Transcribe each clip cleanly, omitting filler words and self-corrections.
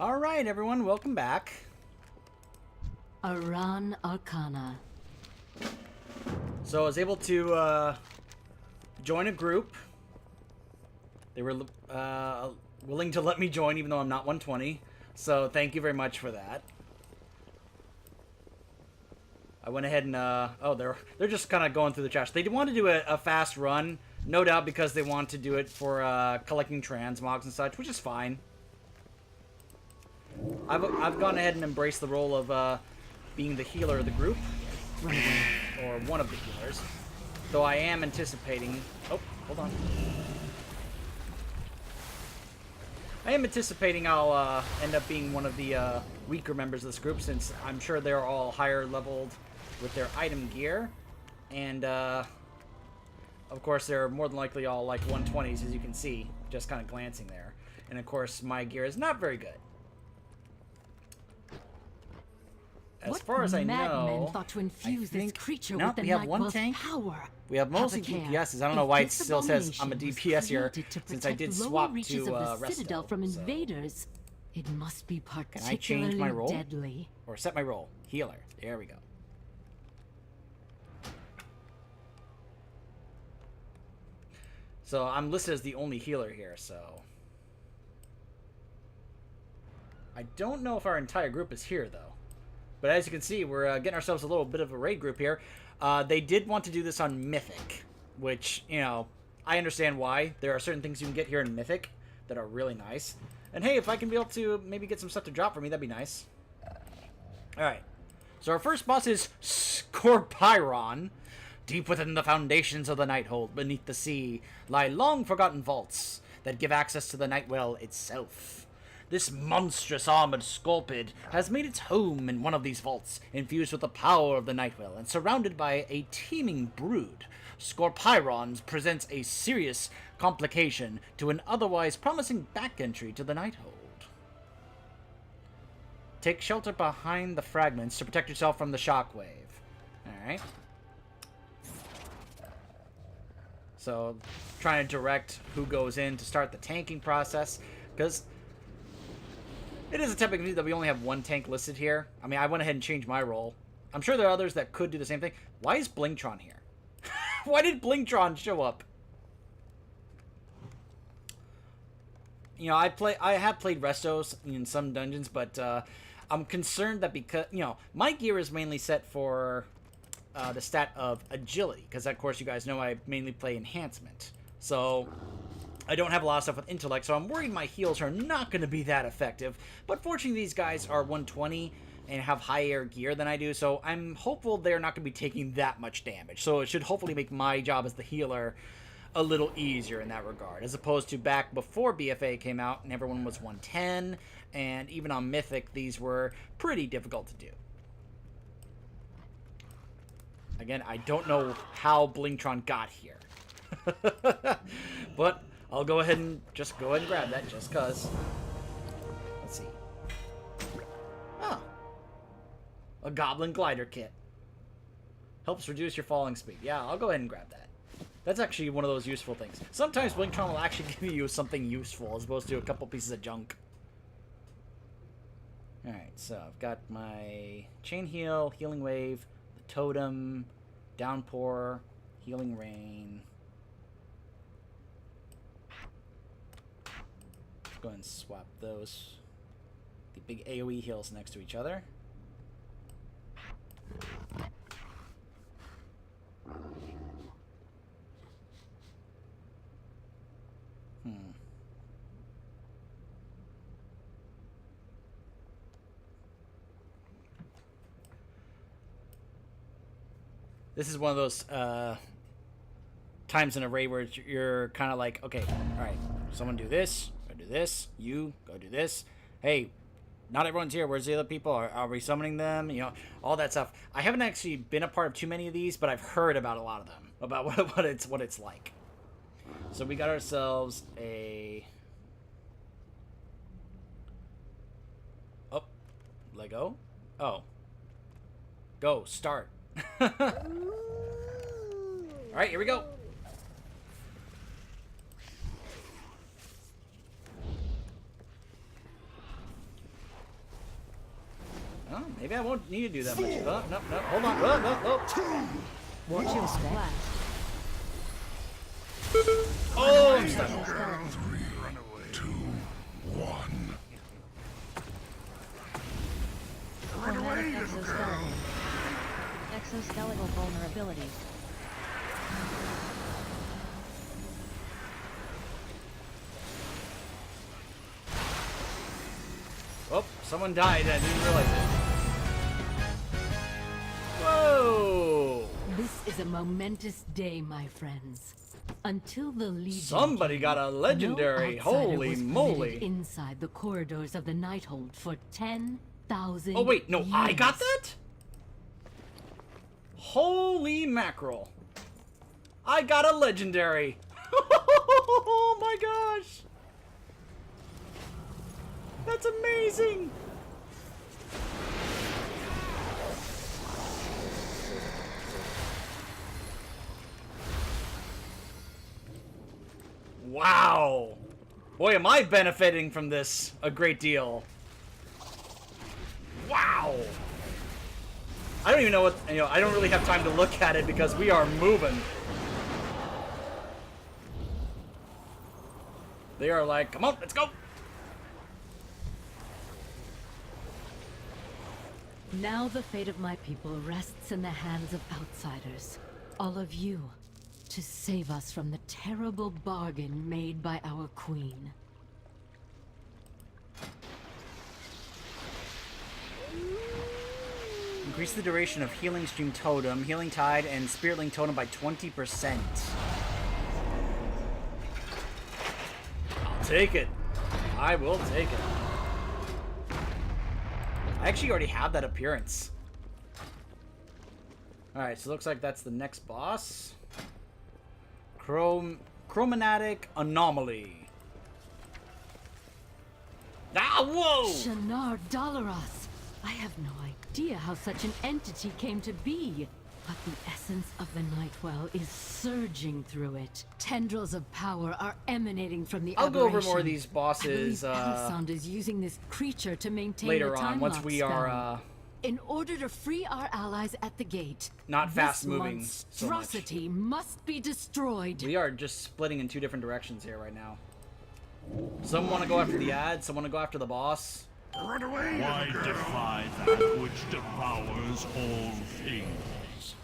Alright, everyone, welcome back. Aran Arcana. So I was able to join a group. They were willing to let me join even though I'm not 120. So thank you very much for that. I went ahead and, oh, they're just kind of going through the trash. They want to do a fast run, no doubt because they want to do it for collecting transmogs and such, which is fine. I've gone ahead and embraced the role of being the healer of the group, or one of the healers. Though I am anticipating. Oh, hold on. I am anticipating I'll end up being one of the weaker members of this group, since I'm sure they're all higher leveled with their item gear, and of course they're more than likely all like 120s, as you can see, just kind of glancing there. And of course my gear is not very good. As far as I know, thought to infuse this creature no, with the we have one Nighthold's tank. power. We have mostly DPSs. I don't know why it still says I'm a DPS here, since I did swap to Citadel Resto. from So. invaders. It must be Can particularly I change my role? deadly. Or set my role. Healer. There we go. So I'm listed as the only healer here, so... I don't know if our entire group is here, though. But as you can see, we're getting ourselves a little bit of a raid group here. They did want to do this on Mythic, which, you know, I understand why. There are certain things you can get here in Mythic that are really nice. And hey, if I can be able to maybe get some stuff to drop for me, that'd be nice. Alright. So our first boss is Scorpyron. Deep within the foundations of the Nighthold, beneath the sea, lie long-forgotten vaults that give access to the Nightwell itself. This monstrous armored scorpid has made its home in one of these vaults, infused with the power of the Nightwell, and surrounded by a teeming brood. Scorpyron presents a serious complication to an otherwise promising back entry to the Nighthold. Take shelter behind the fragments to protect yourself from the shockwave. Alright. So, trying to direct who goes in to start the tanking process, because it is a typical view that we only have one tank listed here. I mean, I went ahead and changed my role. I'm sure there are others that could do the same thing. Why is Blingtron here? Why did Blingtron show up? You know, I have played Restos in some dungeons, but I'm concerned that because, you know, my gear is mainly set for the stat of agility, because of course you guys know I mainly play enhancement. So I don't have a lot of stuff with intellect, so I'm worried my heals are not going to be that effective. But fortunately, these guys are 120 and have higher gear than I do, so I'm hopeful they're not going to be taking that much damage. So it should hopefully make my job as the healer a little easier in that regard, as opposed to back before BFA came out and everyone was 110, and even on Mythic, these were pretty difficult to do. Again, I don't know how Blingtron got here. But I'll go ahead and grab that just cause. Let's see. Oh. A Goblin Glider Kit. Helps reduce your falling speed. Yeah, I'll go ahead and grab that. That's actually one of those useful things. Sometimes Blingtron will actually give you something useful as opposed to a couple pieces of junk. Alright, so I've got my Chain Heal, Healing Wave, the Totem, Downpour, Healing Rain. Go ahead and swap those. The big AoE heals next to each other. This is one of those times in a raid where you're kind of like, okay, all right, someone do this, go do this, you go do this. Hey, not everyone's here. Where's the other people? Are we summoning them? You know, all that stuff. I haven't actually been a part of too many of these, but I've heard about a lot of them, about what it's like. So we got ourselves a Lego. Oh, go start. All right, here we go. Maybe I won't need to do that much. Oh, no, no, hold on. Oh, no, oh. Watch your step. Oh, I'm stuck. 3, 2, 1. Automatic exoskeleton. Exoskeletal vulnerabilities. Oh, someone died. I didn't realize it. Whoa! This is a momentous day, my friends. Until the Legion Somebody came, got a legendary. no outsider Holy was moly. permitted inside the corridors of the Nighthold for 10,000 Oh, wait. No, I got years. that? Holy mackerel. I got a legendary. Oh my gosh. That's amazing. Wow. Boy, am I benefiting from this a great deal. Wow. I don't even know what, I don't really have time to look at it because we are moving. They are like, come on, let's go. Now the fate of my people rests in the hands of outsiders. All of you, to save us from the terrible bargain made by our queen. Increase the duration of Healing Stream Totem, Healing Tide, and Spirit Link Totem by 20%. I'll take it. I will take it. I actually already have that appearance. Alright, so it looks like that's the next boss. Chromatic Anomaly. Ah, whoa! Shinar Dalaras! I have no idea how such an entity came to be. But the essence of the Nightwell is surging through it. Tendrils of power are emanating from the I'll go over more of aberration. these bosses I believe Palisand is using this creature to maintain later the time on, once lock we spell. are In order to free our allies at the gate, not fast moving this so much. monstrosity must be destroyed. We are just splitting in two different directions here right now. Some want to go after the ad, some want to go after the boss. Run away! Why defy that which devours all things?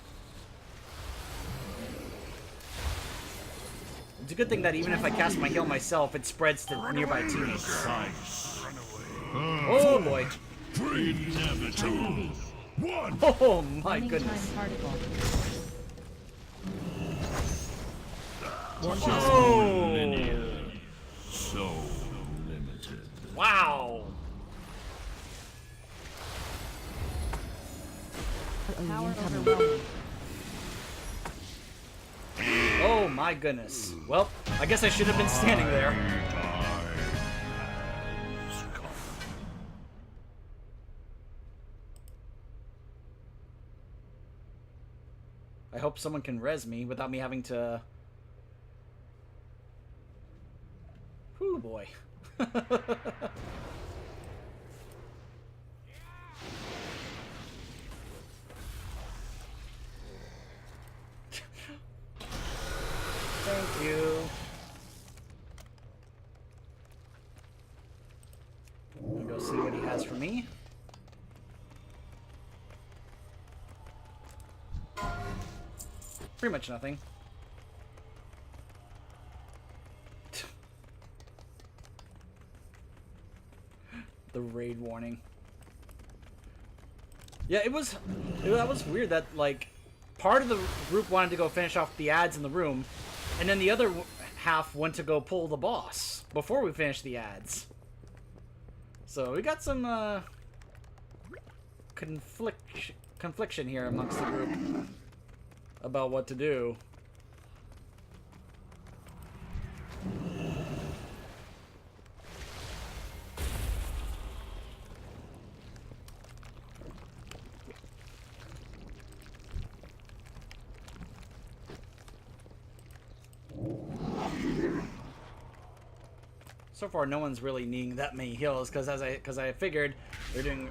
It's a good thing that even if I cast my heal myself, it spreads to nearby teammates. Precise. Oh boy. Inevitable. 1. Oh my Running goodness. time particle. Oh. Linear. So limited. Wow. Power overwhelming. Oh my goodness. Well, I guess I should have been standing there. I hope someone can res me without me having to... Whew, boy. Thank you. I'm gonna go see what he has for me. Pretty much nothing. The raid warning. Yeah, that was weird that, like, part of the group wanted to go finish off the ads in the room, and then the other half went to go pull the boss before we finished the ads. So we got some confliction here amongst the group about what to do. So far, no one's really needing that many heals because I figured they're doing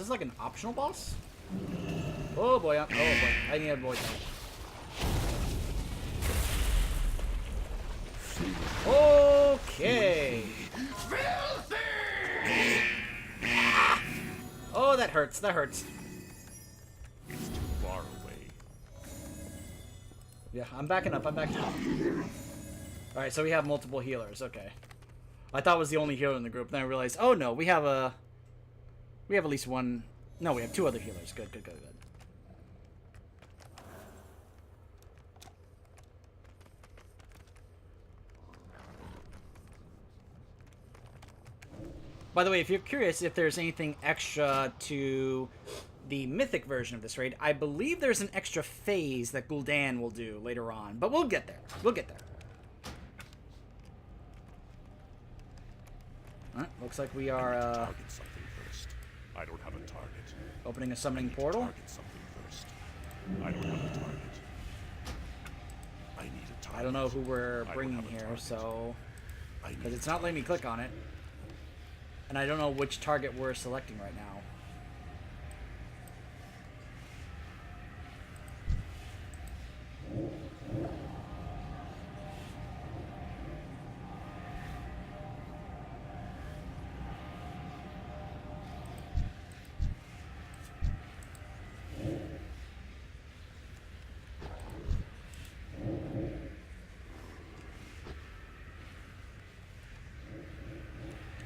this like an optional boss? Oh boy, oh boy, I need to avoid that. Okay. Oh, that hurts, that hurts. It's too far away. Yeah, I'm backing up, I'm backing up. Alright, so we have multiple healers, okay. I thought it was the only healer in the group, then I realized, oh no, we have at least one, no, we have 2 other healers. Good, good, good, good. By the way, if you're curious if there's anything extra to the mythic version of this raid, I believe there's an extra phase that Gul'dan will do later on, but we'll get there. We'll get there. Alright, looks like we are Target something first. I don't have a target. opening a summoning portal. Target something first. I don't have a target. I need a target. I don't know who we're I bringing don't have a here, target. so... I need Because it's not letting me click on it. And I don't know which target we're selecting right now.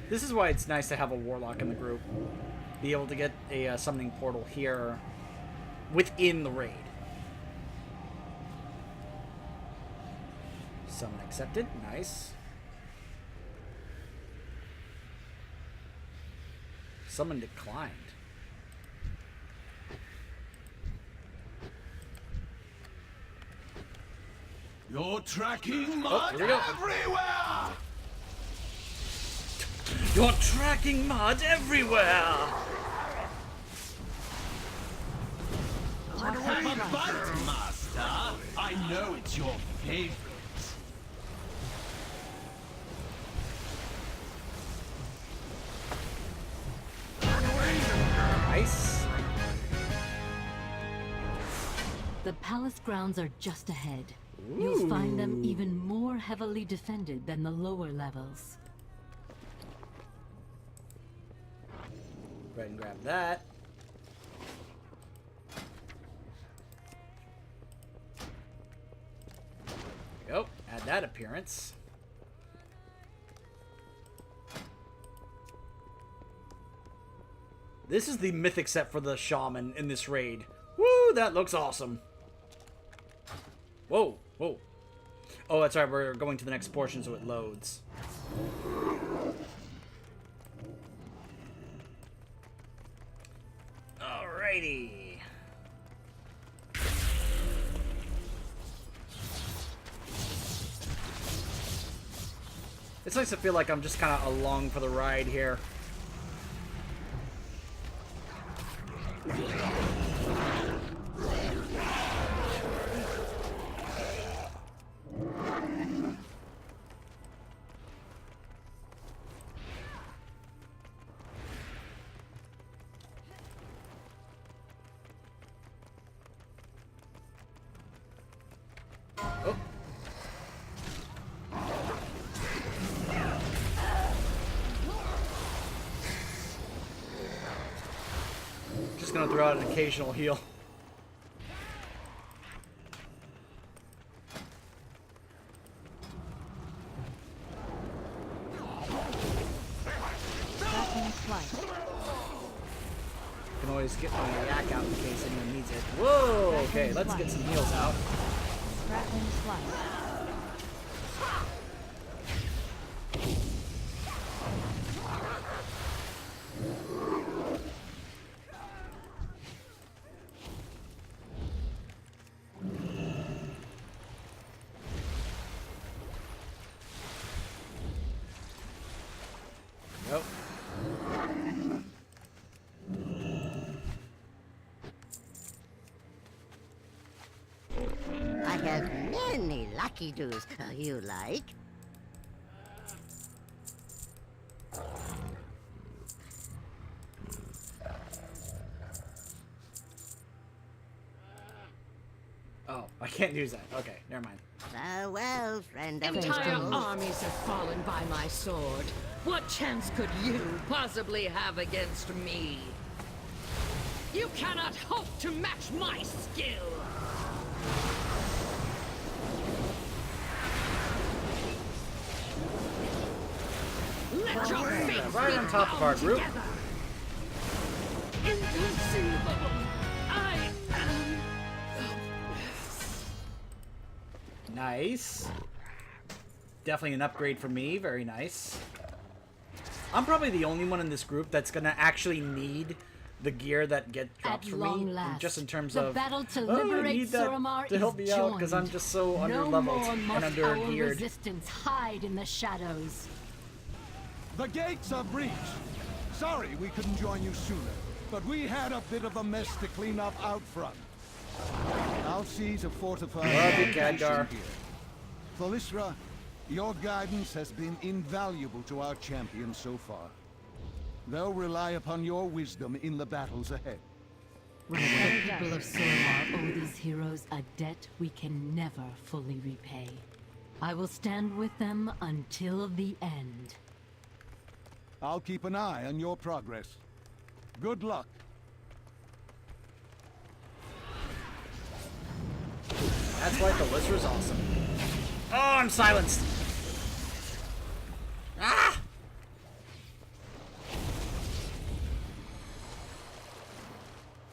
This is why it's nice to have a warlock in the group. Be able to get a summoning portal here within the raid. Summon accepted. Nice. Summon declined. You're tracking Oh, mud here we go. everywhere! You're tracking mud everywhere! Run away, bite, master! I know it's your favorite. Nice. The palace grounds are just ahead. You'll find them even more heavily defended than the lower levels. Go ahead and grab that. There we go. Add that appearance. This is the mythic set for the shaman in this raid. Woo, that looks awesome. Whoa, whoa. Oh, that's right, we're going to the next portion so it loads. Alrighty. It's nice to feel like I'm just kind of along for the ride here. Oh. Just gonna throw out an occasional heal. Cracking slice. Can always get my yak out in case anyone needs it. Whoa! Okay, let's get some heals out. Cracking slice. Nope. I have many lucky doos. You like? Oh, I can't use that. Okay, never mind. Farewell, friend of Entire yours. Armies have fallen by my sword. What chance could you possibly have against me? You cannot hope to match my skill! Let your fates Right be on top of our bound group. together. Inconceivable! I am... Nice. Definitely an upgrade for me. Very nice. I'm probably the only one in this group that's gonna actually need the gear that gets dropped At for long me, last, just in terms the of battle to I liberate need that Suramar to help is me out because I'm joined. just so No under-leveled more and must our under-geared. resistance hide in the shadows. The gates are breached. Sorry we couldn't join you sooner, but we had a bit of a mess to clean up out front. I'll see to fortify Love you, our Khadgar. position here. Thalysra, your guidance has been invaluable to our champion so far. They'll rely upon your wisdom in the battles ahead. The people of Suramar owe these heroes a debt we can never fully repay. I will stand with them until the end. I'll keep an eye on your progress. Good luck. That's why Thalysra's awesome. Oh, I'm silenced. Ah!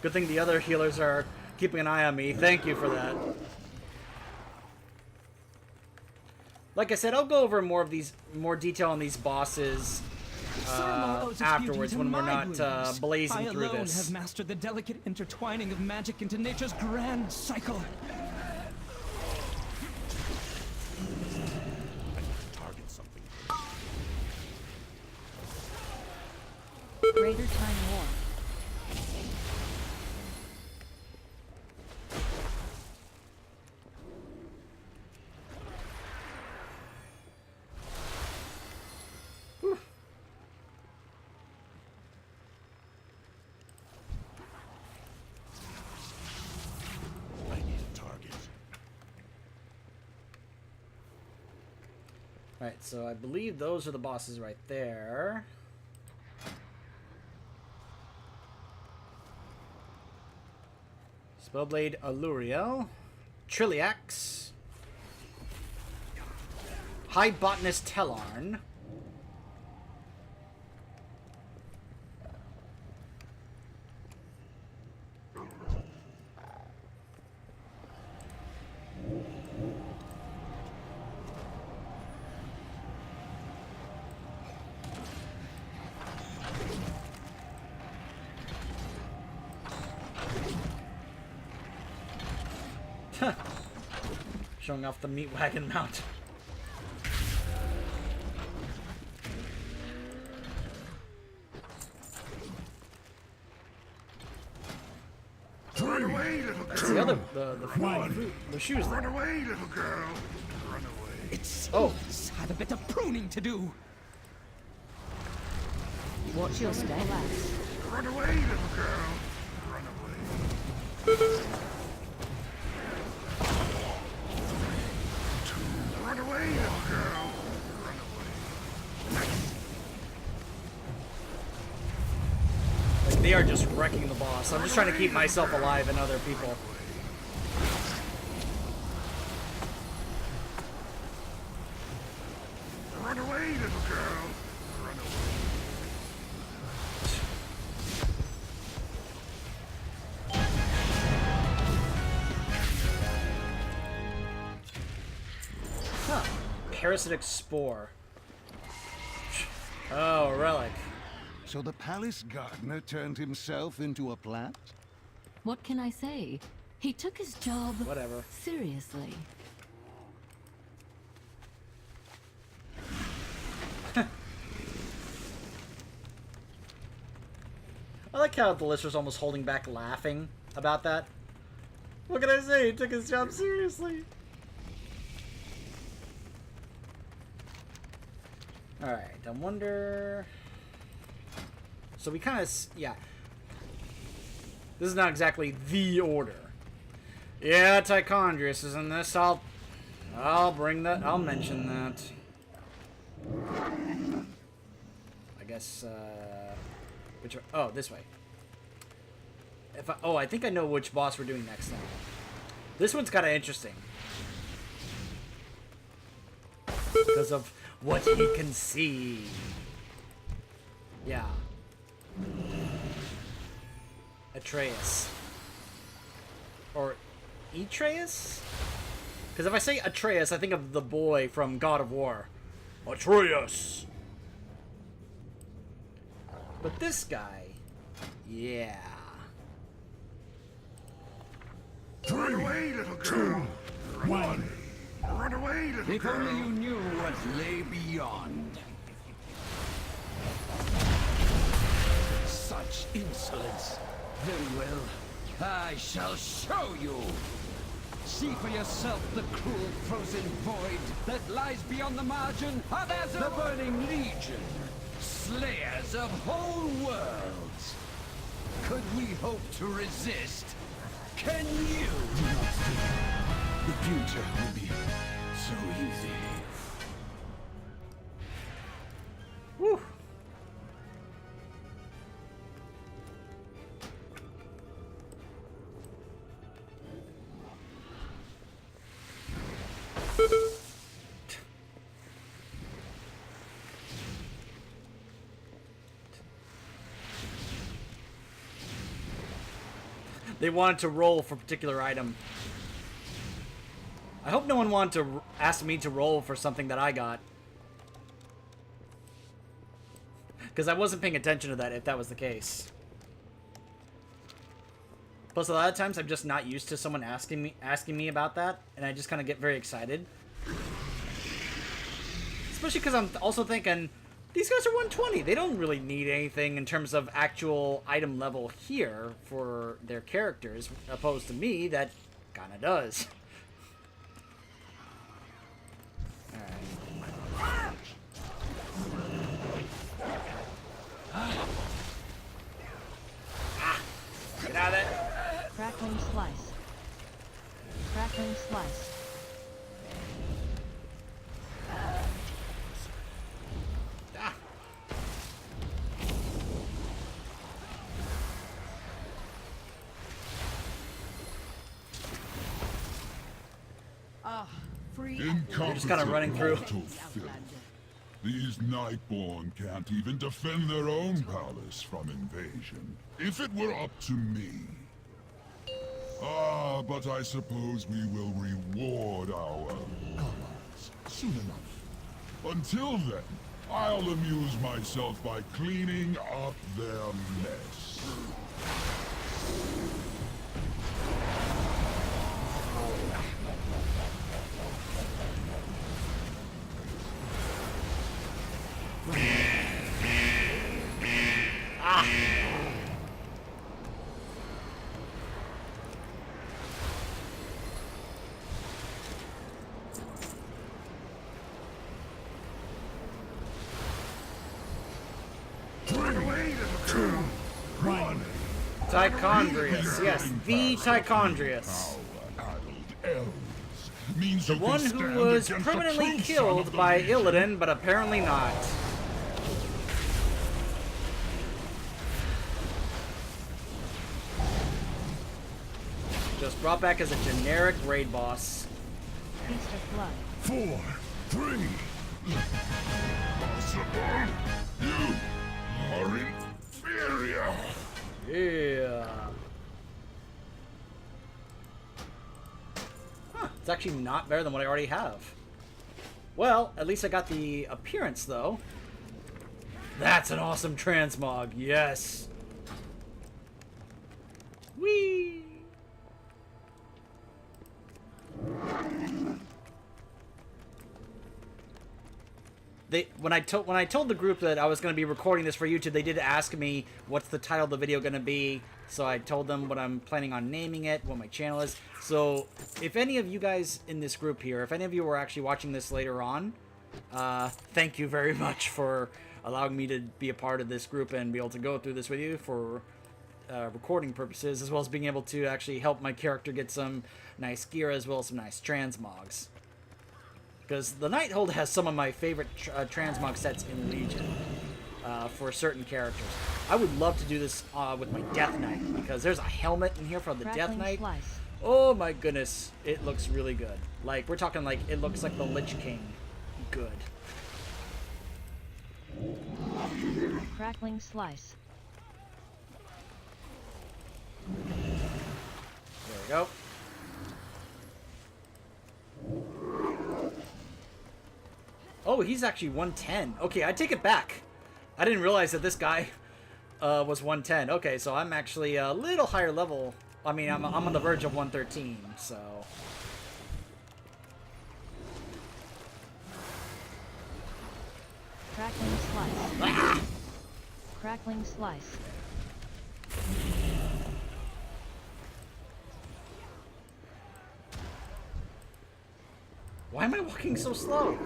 Good thing the other healers are keeping an eye on me. Thank you for that. Like I said, I'll go over more detail on these bosses afterwards when we're not blazing through I alone this. have mastered the delicate intertwining of magic into nature's grand cycle. Target something. Greater Time War. I need a target. Alright, so I believe those are the bosses right there. Spellblade Aluriel. Trilliax. High Botanist Tellarn. Showing off the meat wagon mount. Run away, little That's the other, the flying fruit, the shoes Run there. away, little girl. Run away. Its Oh. seeds have a bit of pruning to do. Watch your step. Run away, little girl. Run away. Run away, little girl. Run away. Like, they are just wrecking the boss. I'm just trying to keep myself alive and other people. Run away, little girl. Run away. Huh. Parasitic Spore. Oh, a relic. So the palace gardener turned himself into a plant? What can I say? He took his job Whatever. seriously. I like how the listener's almost holding back laughing about that. What can I say? He took his job seriously. Alright, I wonder... So we kind of... Yeah. This is not exactly the order. Yeah, Tichondrius is in this. I'll bring that. I'll mention that. I guess. Which? Oh, this way. I think I know which boss we're doing next now. This one's kind of interesting because of what he can see. Yeah. Atreus. Or Atreus? Because if I say Atreus, I think of the boy from God of War. Atreus! But this guy... Yeah. Run away, little girl. 2, 1. Run away, little If girl. only you knew what lay beyond. Such insolence. Very well. I shall show you. See for yourself the cruel frozen void that lies beyond the margin of Azure. The Burning Legion. Slayers of whole worlds. Could we hope to resist? Can you? Do not think the future will be so easy. Woo! They wanted to roll for a particular item. I hope no one wanted to ask me to roll for something that I got. Because I wasn't paying attention to that if that was the case. Plus, a lot of times I'm just not used to someone asking me about that, and I just kind of get very excited. Especially because I'm also thinking, these guys are 120. They don't really need anything in terms of actual item level here for their characters, opposed to me, that kind of does. Alright. Get out of there. Crackling slice. Crackling slice. You're just kind of running through. These Nightborn can't even defend their own palace from invasion. If it were up to me. But I suppose we will reward our allies soon enough. Until then, I'll amuse myself by cleaning up their mess. Tichondrius, yes, the Tichondrius. The one who was permanently killed by Illidan, but apparently not. Just brought back as a generic raid boss. Feast of blood. 4, 3. Possible? You are inferior. Yeah. Huh, it's actually not better than what I already have. Well, at least I got the appearance, though. That's an awesome transmog, yes. Whee! When I told the group that I was going to be recording this for YouTube, they did ask me what's the title of the video going to be. So I told them what I'm planning on naming it, what my channel is. So if any of you guys in this group here, if any of you are actually watching this later on, thank you very much for allowing me to be a part of this group and be able to go through this with you for recording purposes, as well as being able to actually help my character get some nice gear as well as some nice transmogs. Because the Nighthold has some of my favorite transmog sets in Legion for certain characters. I would love to do this with my Death Knight, because there's a helmet in here for the Death Crackling Knight. slice. Oh my goodness, it looks really good. Like, we're talking like, it looks like the Lich King good. Crackling slice. There we go. Oh, he's actually 110. Okay, I take it back. I didn't realize that this guy was 110. Okay, so I'm actually a little higher level. I mean, I'm on the verge of 113, so... Crackling slice. Ah! Crackling slice. Why am I walking so slow?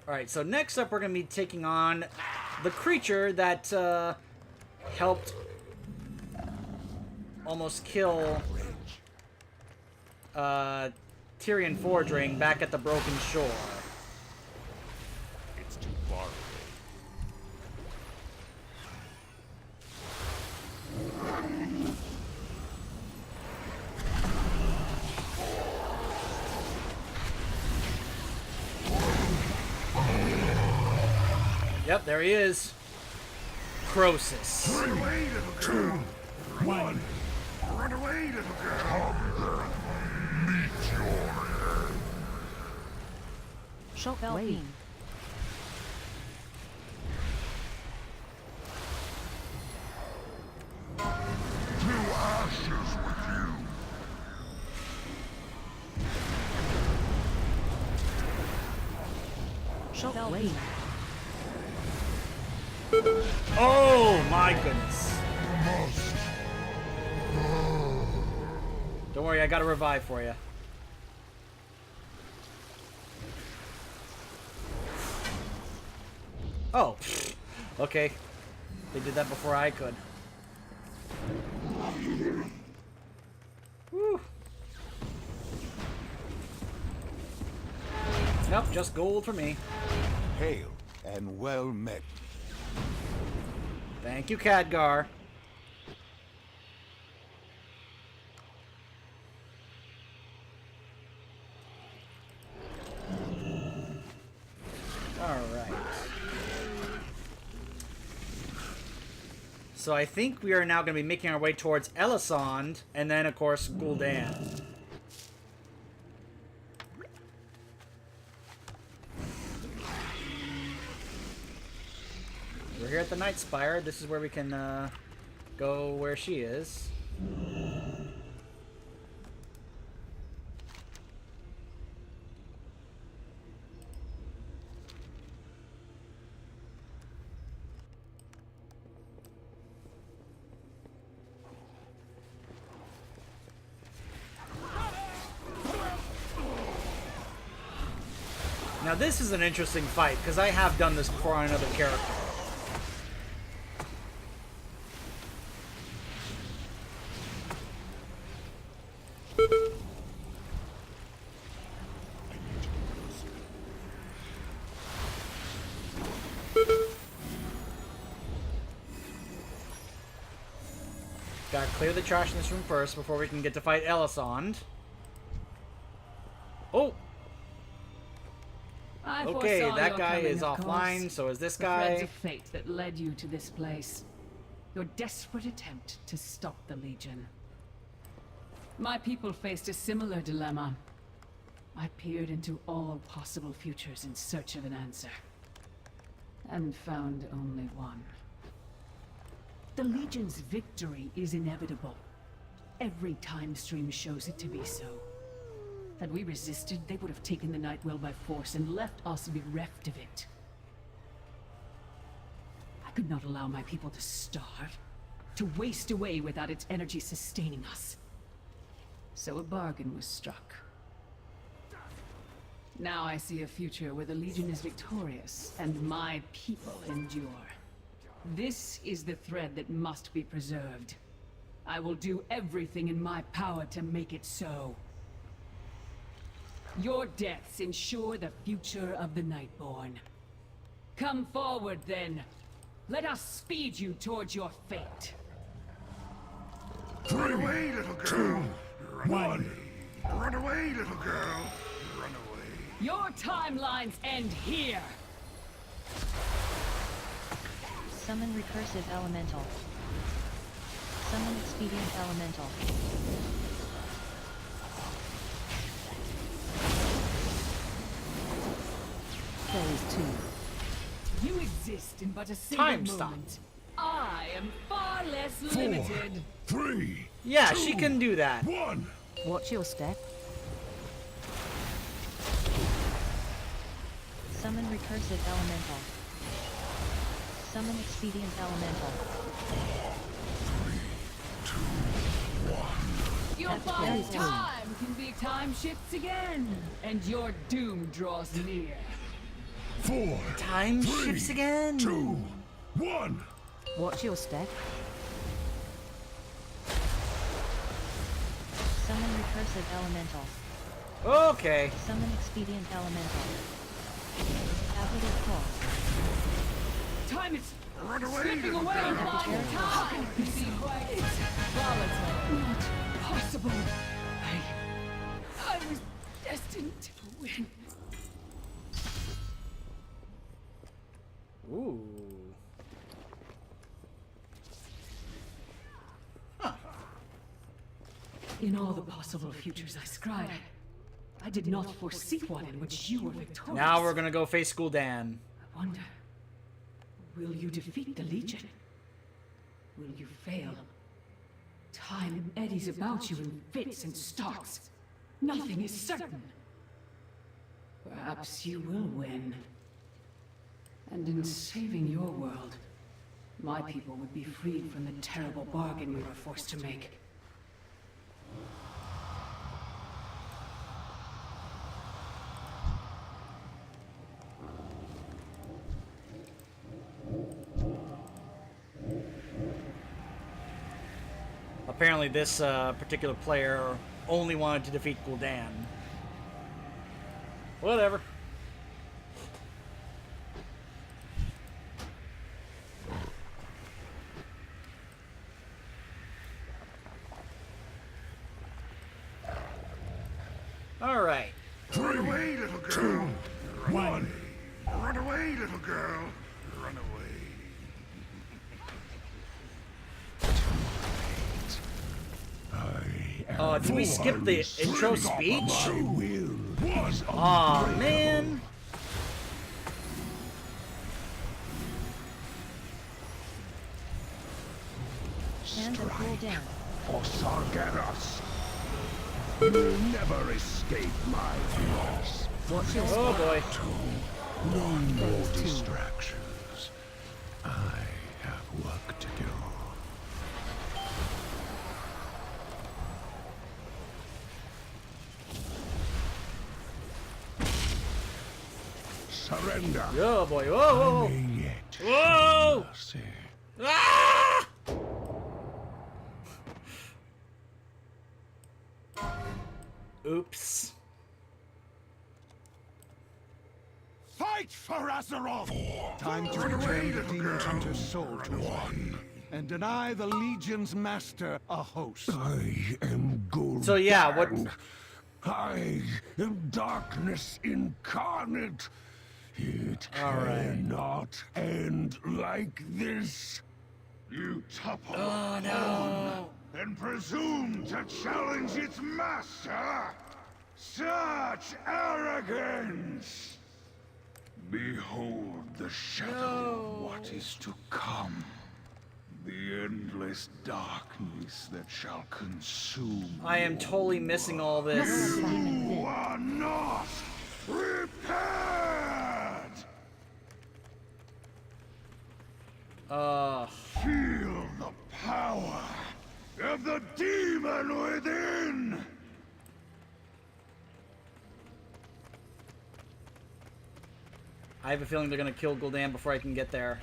Alright, so next up we're going to be taking on the creature that helped almost kill Tyrion Fordring back at the Broken Shore. It's too far away. Yep, there he is. Croesus. Run away, little girl. 2, 1. Run away, little girl. Meet your end. Shockwave. To ashes with you. Shockwave. Oh my goodness. Must. Don't worry, I got a revive for you. Oh, okay. They did that before I could. Woo. Nope, just gold for me. Hail and well met. Thank you, Khadgar. Alright. So I think we are now going to be making our way towards Elisond, and then, of course, Gul'dan. We're here at the Night Spire. This is where we can go where she is. Now this is an interesting fight, because I have done this before on another character. Gotta clear the trash in this room first before we can get to fight Elisond. Oh! I Okay, foresaw that your guy coming, is of offline, course. so is this The threads guy. of fate that led you to this place. Your desperate attempt to stop the Legion. My people faced a similar dilemma. I peered into all possible futures in search of an answer. And found only one. The Legion's victory is inevitable. Every time stream shows it to be so. Had we resisted, they would have taken the Nightwell by force and left us bereft of it. I could not allow my people to starve, to waste away without its energy sustaining us. So a bargain was struck. Now I see a future where the Legion is victorious and my people endure. This is the thread that must be preserved. I will do everything in my power to make it so. Your deaths ensure the future of the Nightborn. Come forward, then. Let us speed you towards your fate. Run away, little girl. Run away. Run away, little girl. Run away. Your timelines end here. Summon recursive elemental. Summon expedient elemental. Phase 2. You exist in but a single Time stop. moment. I am far less 4, limited. 3, Yeah, 2, she can do that. 1. Watch your step. Summon recursive elemental. Summon expedient elemental. Your father's time can be time shifts again, and your doom draws near. 4, Time shifts again. 2, 1. Watch your step. Summon recursive elemental. Okay. Summon expedient elemental. Capital call. Time is Run away, slipping little away. girl. My time is volatile. Not possible. I was destined to win. Ooh. In all the possible futures I scried, I did not foresee one in which you were victorious. Now we're gonna go face Gul'dan. I wonder, will you defeat the Legion? Will you fail? Time eddies about you in fits and starts. Nothing is certain. Perhaps you will win. And in saving your world, my people would be freed from the terrible bargain we were forced to make. Apparently this particular player only wanted to defeat Gul'dan. Whatever. Alright. Run away, little girl. 2, 1. Run away, little girl. Run away. Did we skip the intro speech? My will was Aw, man. Hand of Gul'dan. for Sargeras. You'll never escape my force. Oh boy. No more distractions. I have work to do. Surrender. Oh boy. Whoa, whoa, May yet whoa. mercy. Whoa. Ah! Oops. Fight for Azeroth! Time to return the Demon Hunter's soul to one, and deny the Legion's master a host. I am Gul'dan. So yeah, what? I am darkness incarnate. It All right. cannot end like this. You topple Oh no. and presume to challenge its master. Such arrogance! Behold the shadow of what is to come. The endless darkness that shall consume. I am totally missing all this. You are not prepared! Feel the power of the demon within! I have a feeling they're gonna kill Gul'dan before I can get there.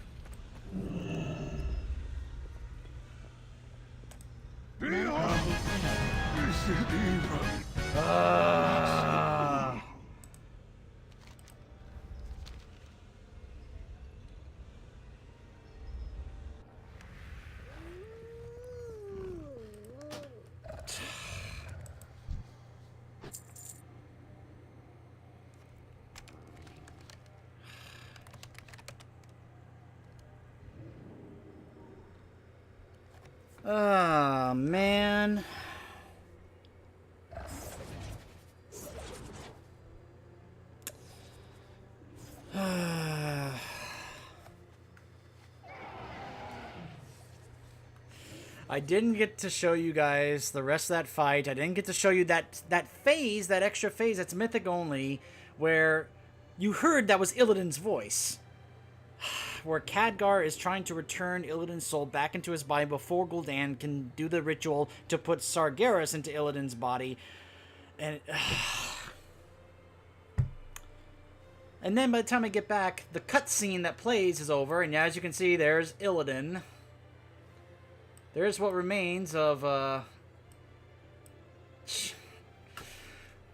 Oh, man. I didn't get to show you guys the rest of that fight. I didn't get to show you that phase, that extra phase that's mythic only, where you heard that was Illidan's voice. Where Khadgar is trying to return Illidan's soul back into his body before Gul'dan can do the ritual to put Sargeras into Illidan's body. And and then by the time I get back, the cutscene that plays is over, and as you can see, there's Illidan. There's what remains of,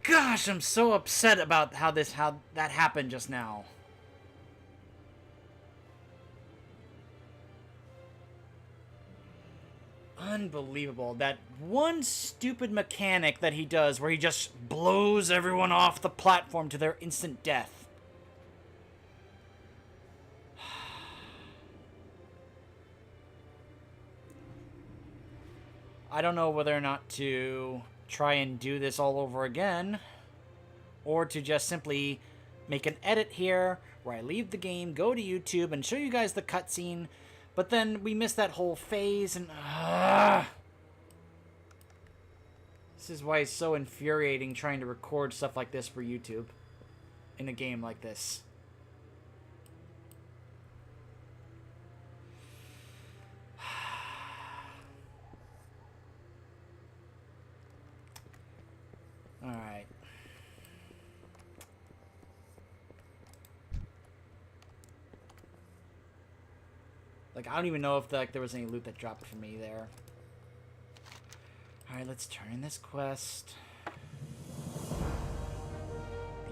Gosh, I'm so upset about how that happened just now. Unbelievable. That one stupid mechanic that he does where he just blows everyone off the platform to their instant death. I don't know whether or not to try and do this all over again, or to just simply make an edit here where I leave the game, go to YouTube, and show you guys the cutscene, but then we miss that whole phase, and this is why it's so infuriating trying to record stuff like this for YouTube in a game like this. Alright. Like, I don't even know if there was any loot that dropped for me there. Alright, let's turn in this quest.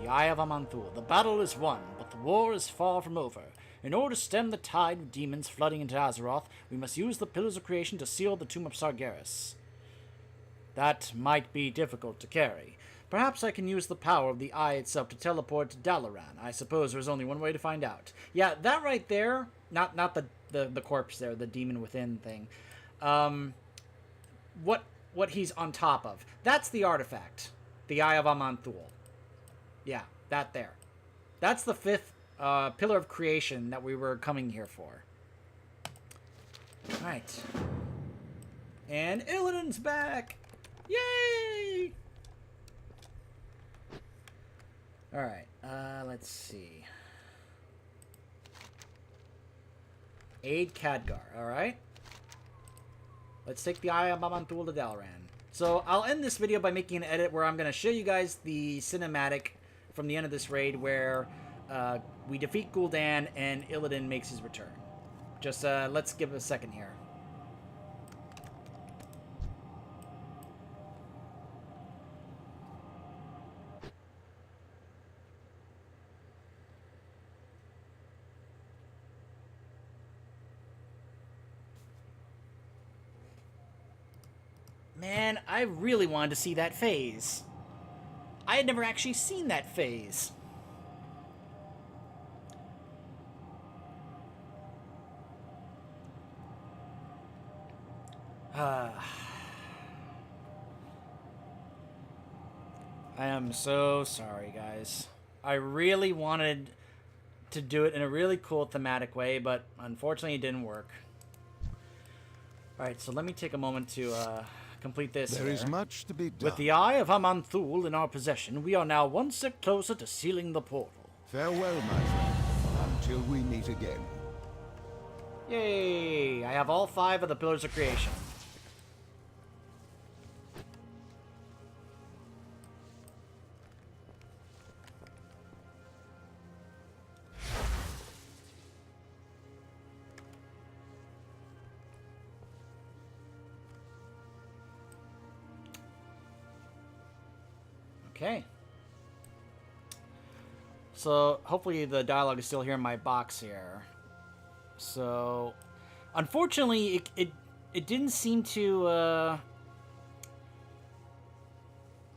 The Eye of Aman'Thul. The battle is won, but the war is far from over. In order to stem the tide of demons flooding into Azeroth, we must use the Pillars of Creation to seal the Tomb of Sargeras. That might be difficult to carry. Perhaps I can use the power of the Eye itself to teleport to Dalaran. I suppose there's only one way to find out. Yeah, that right there, not the corpse there, the demon within thing. What he's on top of. That's the artifact. The Eye of Aman'Thul. Yeah, that there. That's the 5th Pillar of Creation that we were coming here for. Alright. And Illidan's back! Yay! Alright, let's see. Aid Khadgar, alright? Let's take the Eye of Aman'Thul to Dalaran. So, I'll end this video by making an edit where I'm going to show you guys the cinematic from the end of this raid where we defeat Gul'dan and Illidan makes his return. Just, let's give it a second here. Man, I really wanted to see that phase. I had never actually seen that phase. I am so sorry, guys. I really wanted to do it in a really cool thematic way, but unfortunately it didn't work. Alright, so let me take a moment to complete this. There is much to be done. With the Eye of Aman'Thul in our possession, we are now one step closer to sealing the portal. Farewell, my friend, until we meet again. Yay! I have all 5 of the Pillars of Creation. Okay. So, hopefully the dialogue is still here in my box here. So, unfortunately, it didn't seem to, I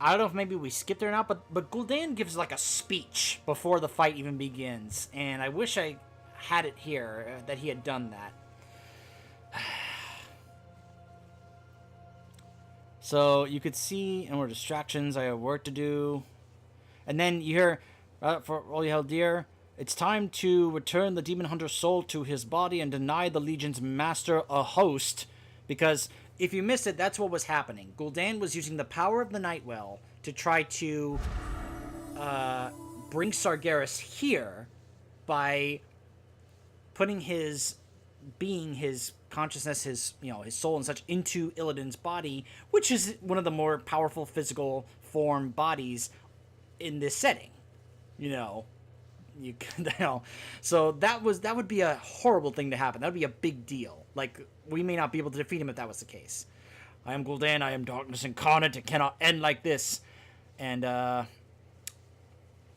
don't know if maybe we skipped it or not, but Gul'dan gives like a speech before the fight even begins, and I wish I had it here, that he had done that. So, you could see, and more distractions, I have work to do. And then you hear, for all you held dear, it's time to return the demon hunter's soul to his body and deny the Legion's master a host. Because if you missed it, that's what was happening. Gul'dan was using the power of the Nightwell to try to bring Sargeras here by putting his being, his consciousness, his soul and such into Illidan's body, which is one of the more powerful physical form bodies in this setting. So that would be a horrible thing to happen. That would be a big deal. Like, we may not be able to defeat him if that was the case. I am Gul'dan, I am darkness incarnate, it cannot end like this. And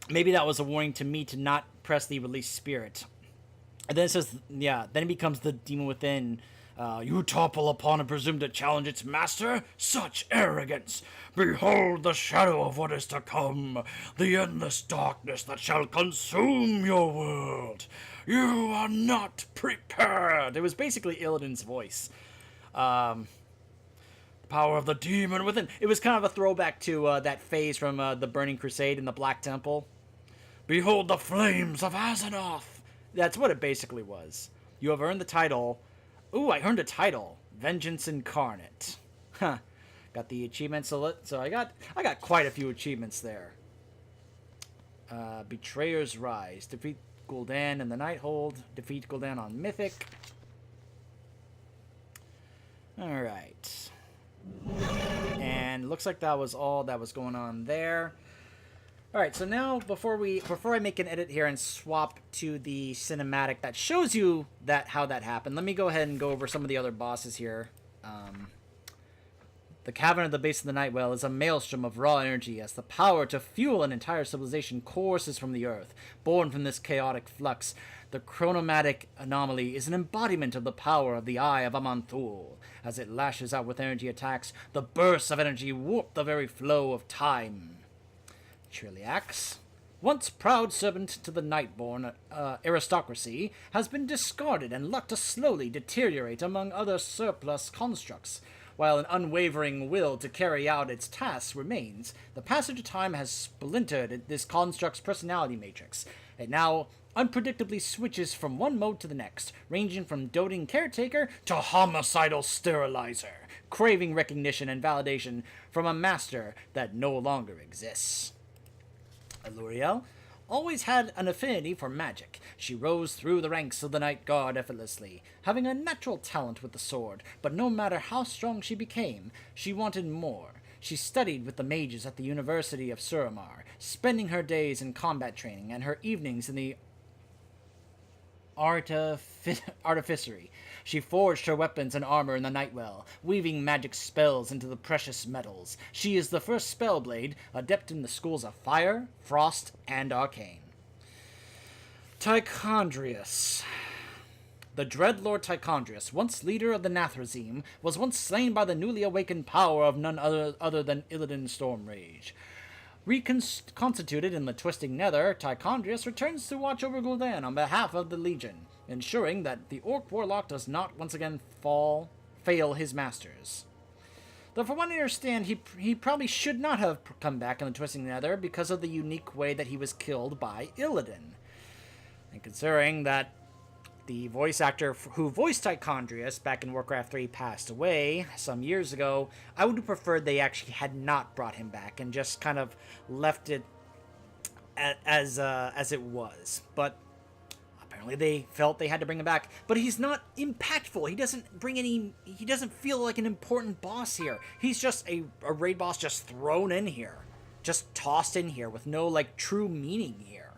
maybe that was a warning to me to not press the release spirit. And then it says, then it becomes the demon within. You topple upon and presume to challenge its master? Such arrogance! Behold the shadow of what is to come, the endless darkness that shall consume your world. You are not prepared. It was basically Illidan's voice. The power of the demon within. It was kind of a throwback to that phase from the Burning Crusade in the Black Temple. Behold the flames of Azeroth. That's what it basically was. You have earned the title. Ooh, I earned a title. Vengeance Incarnate. Huh. Got the achievements. So I got quite a few achievements there. Betrayer's Rise. Defeat Gul'dan in the Nighthold. Defeat Gul'dan on Mythic. Alright. And looks like that was all that was going on there. Alright, so now before I make an edit here and swap to the cinematic that shows you how that happened, let me go ahead and go over some of the other bosses here. The cavern at the base of the Nightwell is a maelstrom of raw energy as the power to fuel an entire civilization courses from the earth. Born from this chaotic flux, the chronomatic anomaly is an embodiment of the power of the Eye of Aman'Thul. As it lashes out with energy attacks, the bursts of energy warp the very flow of time. Chiliax, once proud servant to the Nightborn aristocracy, has been discarded and left to slowly deteriorate among other surplus constructs. While an unwavering will to carry out its tasks remains, the passage of time has splintered this construct's personality matrix. It now unpredictably switches from one mode to the next, ranging from doting caretaker to homicidal sterilizer, craving recognition and validation from a master that no longer exists. Aluriel always had an affinity for magic. She rose through the ranks of the Night Guard effortlessly, having a natural talent with the sword, but no matter how strong she became, she wanted more. She studied with the mages at the University of Suramar, spending her days in combat training and her evenings in the artificery. She forged her weapons and armor in the Nightwell, weaving magic spells into the precious metals. She is the first Spellblade, adept in the schools of Fire, Frost, and Arcane. Tichondrius. The dread Lord Tichondrius, once leader of the Nathrazim, was once slain by the newly awakened power of none other than Illidan Stormrage. Reconstituted in the Twisting Nether, Tichondrius returns to watch over Gul'dan on behalf of the Legion, ensuring that the Orc Warlock does not once again fail his masters. Though from what I understand, he probably should not have come back in the Twisting Nether because of the unique way that he was killed by Illidan. And considering that the voice actor who voiced Tichondrius back in Warcraft 3 passed away some years ago, I would have preferred they actually had not brought him back and just kind of left it as it was. But apparently they felt they had to bring him back. But he's not impactful. He doesn't feel like an important boss here. He's just a raid boss just thrown in here. Just tossed in here with no, true meaning here.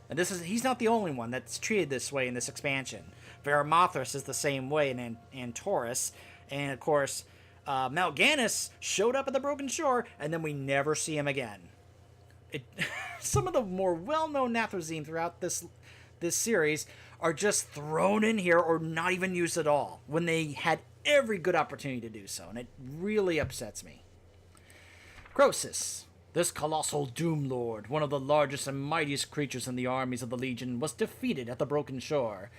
And he's not the only one that's treated this way in this expansion. Veramothras is the same way in Antorus. And, of course, Mal'Ganis showed up at the Broken Shore, and then we never see him again. Some of the more well-known Nathrezim throughout this series are just thrown in here or not even used at all, when they had every good opportunity to do so, and it really upsets me. Croesus, this colossal Doom Lord, one of the largest and mightiest creatures in the armies of the Legion, was defeated at the Broken Shore.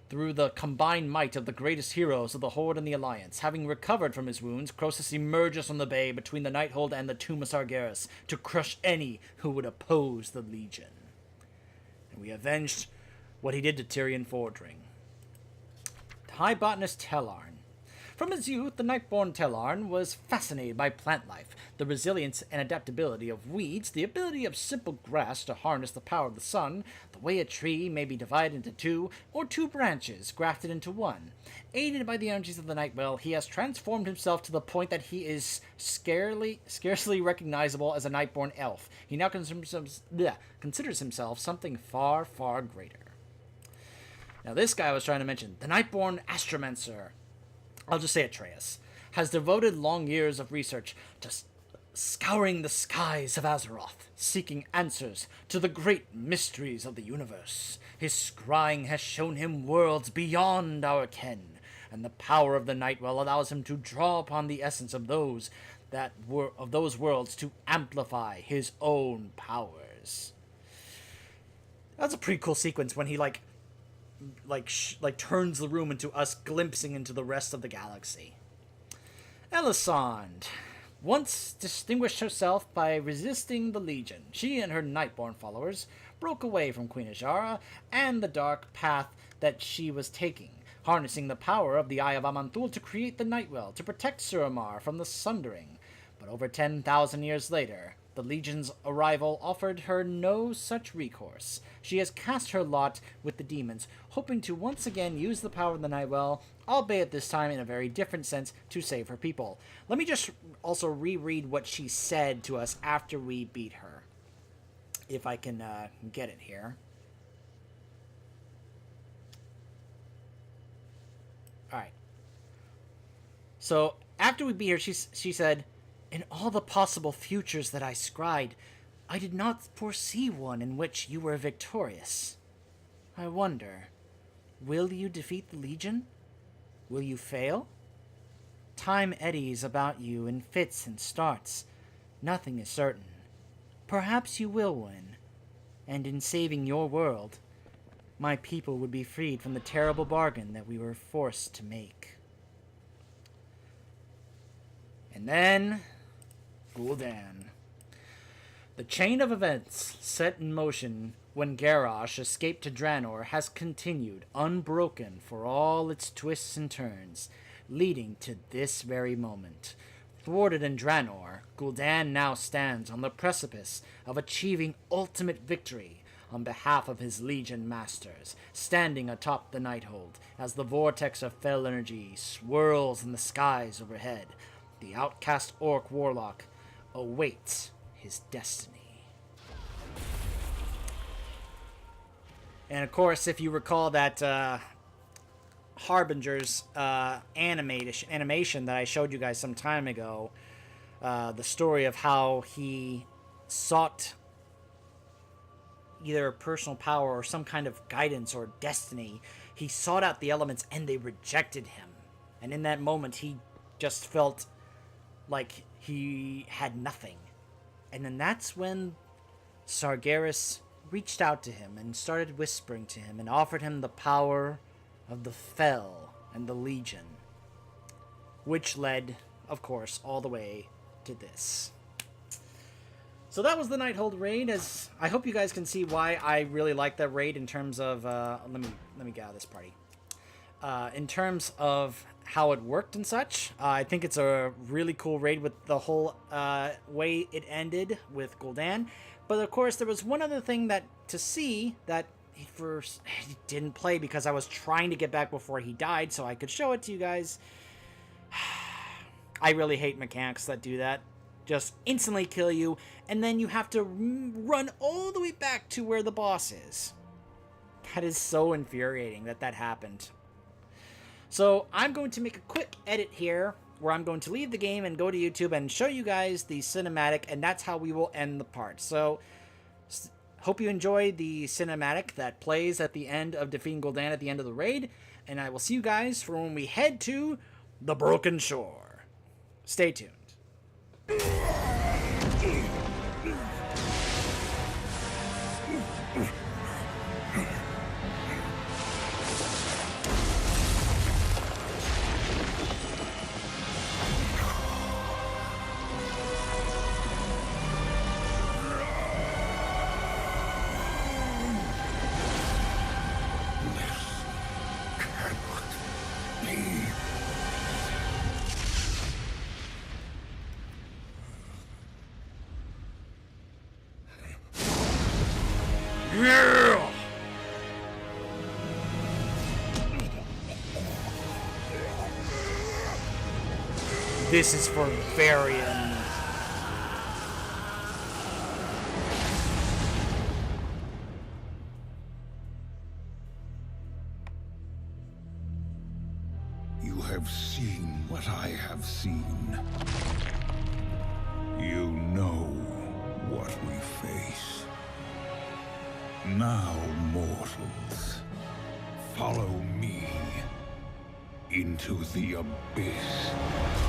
Through the combined might of the greatest heroes of the Horde and the Alliance, having recovered from his wounds, Croesus emerges from the bay between the Nighthold and the Tomb of Sargeras to crush any who would oppose the Legion. And we avenged what he did to Tyrion Fordring. High Botanist Tellarn. From his youth, the Nightborn Tellarn was fascinated by plant life, the resilience and adaptability of weeds, the ability of simple grass to harness the power of the sun, the way a tree may be divided into two, or two branches grafted into one. Aided by the energies of the Nightwell, he has transformed himself to the point that he is scarcely recognizable as a Nightborn elf. He now considers himself something far, far greater. Now this guy I was trying to mention, the Nightborn Astromancer, I'll just say Atreus, has devoted long years of research to scouring the skies of Azeroth, seeking answers to the great mysteries of the universe. His scrying has shown him worlds beyond our ken, and the power of the Nightwell allows him to draw upon the essence of those worlds to amplify his own powers. That's a pretty cool sequence when he turns the room into us glimpsing into the rest of the galaxy. Elisande once distinguished herself by resisting the Legion. She and her Nightborn followers broke away from Queen Azshara and the dark path that she was taking, harnessing the power of the Eye of Aman'Thul to create the Nightwell to protect Suramar from the Sundering. But over 10,000 years later, the Legion's arrival offered her no such recourse. She has cast her lot with the demons, hoping to once again use the power of the Nightwell, albeit this time in a very different sense, to save her people. Let me just also reread what she said to us after we beat her, if I can get it here. Alright. So, after we beat her, she said, "In all the possible futures that I scried, I did not foresee one in which you were victorious. I wonder, will you defeat the Legion? Will you fail? Time eddies about you in fits and starts. Nothing is certain. Perhaps you will win, and in saving your world, my people would be freed from the terrible bargain that we were forced to make." And then Gul'dan. The chain of events set in motion when Garrosh escaped to Draenor has continued unbroken for all its twists and turns, leading to this very moment. Thwarted in Draenor, Gul'dan now stands on the precipice of achieving ultimate victory on behalf of his Legion masters, standing atop the Nighthold as the vortex of fell energy swirls in the skies overhead. The outcast orc warlock awaits his destiny. And of course, if you recall that Harbinger's animation that I showed you guys some time ago, the story of how he sought either personal power or some kind of guidance or destiny, he sought out the elements and they rejected him. And in that moment, he just felt like he had nothing. And then that's when Sargeras reached out to him and started whispering to him and offered him the power of the Fel and the Legion, which led, of course, all the way to this. So that was the Nighthold raid. As I hope you guys can see why I really like that raid in terms of let me get out of this party. In terms of how it worked and such, I think it's a really cool raid with the whole way it ended with Gul'dan. But of course, there was one other thing that to see that he didn't play because I was trying to get back before he died so I could show it to you guys. I really hate mechanics that do that. Just instantly kill you, and then you have to run all the way back to where the boss is. That is so infuriating that happened. So I'm going to make a quick edit here where I'm going to leave the game and go to YouTube and show you guys the cinematic, and that's how we will end the part. So, hope you enjoyed the cinematic that plays at the end of defeating Gul'dan at the end of the raid, and I will see you guys for when we head to the Broken Shore. Stay tuned. Yeah! This is for Varian. You have seen what I have seen. You know what we face. Now, mortals, follow me into the abyss.